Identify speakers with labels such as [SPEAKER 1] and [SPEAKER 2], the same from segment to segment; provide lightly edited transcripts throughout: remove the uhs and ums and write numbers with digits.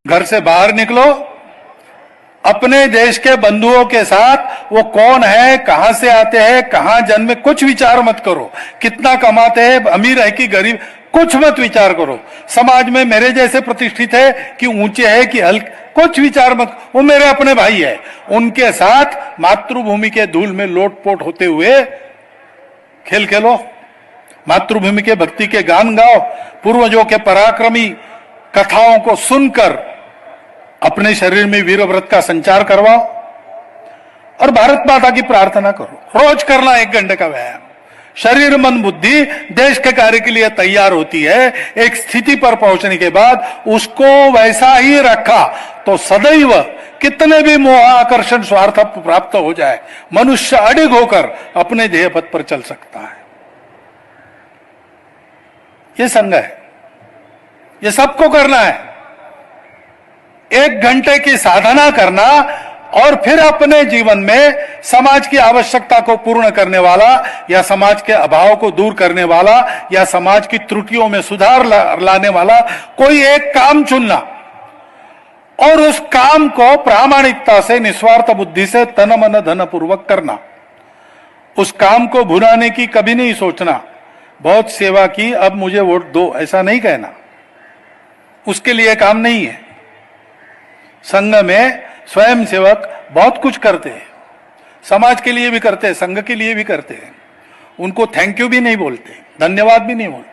[SPEAKER 1] घर से बाहर निकलो, अपने देश के बंधुओं के साथ वो कौन है, कहां से आते हैं, कहां जन्मे, कुछ विचार मत करो। कितना कमाते हैं, अमीर है कि गरीब, कुछ मत विचार करो। समाज में मेरे जैसे प्रतिष्ठित है कि ऊंचे है कि हल्के, कुछ विचार मत। वो मेरे अपने भाई है, उनके साथ मातृभूमि के धूल में लोटपोट होते हुए खेल खेलो, मातृभूमि के भक्ति के गान गाओ, पूर्वजों के पराक्रमी कथाओं को सुनकर अपने शरीर में वीर व्रत का संचार करवाओ और भारत माता की प्रार्थना करो। रोज करना 1 घंटे का व्यायाम। शरीर मन बुद्धि देश के कार्य के लिए तैयार होती है। एक स्थिति पर पहुंचने के बाद उसको वैसा ही रखा तो सदैव कितने भी मोह आकर्षण स्वार्थ प्राप्त हो जाए, मनुष्य अडिग होकर अपने ध्येय पथ पर चल सकता है। ये संग है, ये सबको करना है। 1 घंटे की साधना करना और फिर अपने जीवन में समाज की आवश्यकता को पूर्ण करने वाला या समाज के अभाव को दूर करने वाला या समाज की त्रुटियों में सुधार लाने वाला कोई एक काम चुनना और उस काम को प्रामाणिकता से, निस्वार्थ बुद्धि से, तन मन धन पूर्वक करना। उस काम को भुनाने की कभी नहीं सोचना, बहुत सेवा की अब मुझे वोट दो, ऐसा नहीं कहना। उसके लिए काम नहीं है। संघ में स्वयं सेवक बहुत कुछ करते हैं, समाज के लिए भी करते हैं, संघ के लिए भी करते हैं। उनको थैंक यू भी नहीं बोलते, धन्यवाद भी नहीं बोलते।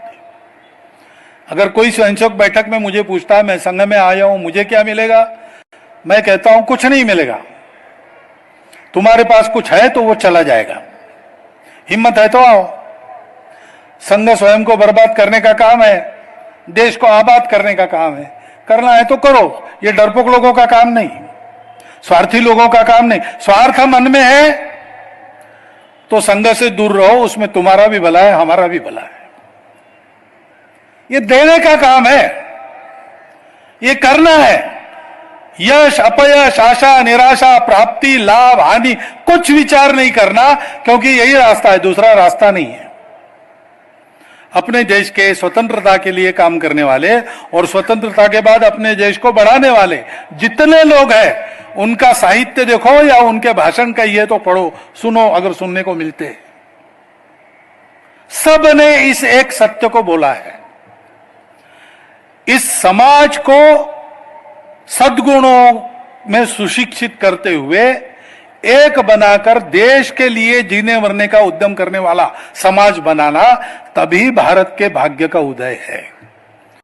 [SPEAKER 1] अगर कोई स्वयंसेवक बैठक में मुझे पूछता है मैं संघ में आया हूं मुझे क्या मिलेगा, मैं कहता हूं कुछ नहीं मिलेगा। तुम्हारे पास कुछ है तो वो चला जाएगा, हिम्मत है तो आओ। संघ स्वयं को बर्बाद करने का काम है, देश को आबाद करने का काम है। करना है तो करो, ये डरपोक लोगों का काम नहीं, स्वार्थी लोगों का काम नहीं। स्वार्थ मन में है तो संघ से दूर रहो, उसमें तुम्हारा भी भला है, हमारा भी भला है। ये देने का काम है, ये करना है। यश अपयश, आशा निराशा, प्राप्ति लाभ हानि कुछ विचार नहीं करना, क्योंकि यही रास्ता है, दूसरा रास्ता नहीं है। अपने देश के स्वतंत्रता के लिए काम करने वाले और स्वतंत्रता के बाद अपने देश को बढ़ाने वाले जितने लोग हैं, उनका साहित्य देखो या उनके भाषण कहिए तो पढ़ो, सुनो अगर सुनने को मिलते। सब ने इस एक सत्य को बोला है, इस समाज को सद्गुणों में सुशिक्षित करते हुए एक बनाकर देश के लिए जीने मरने का उद्यम करने वाला समाज बनाना, तभी भारत के भाग्य का उदय है।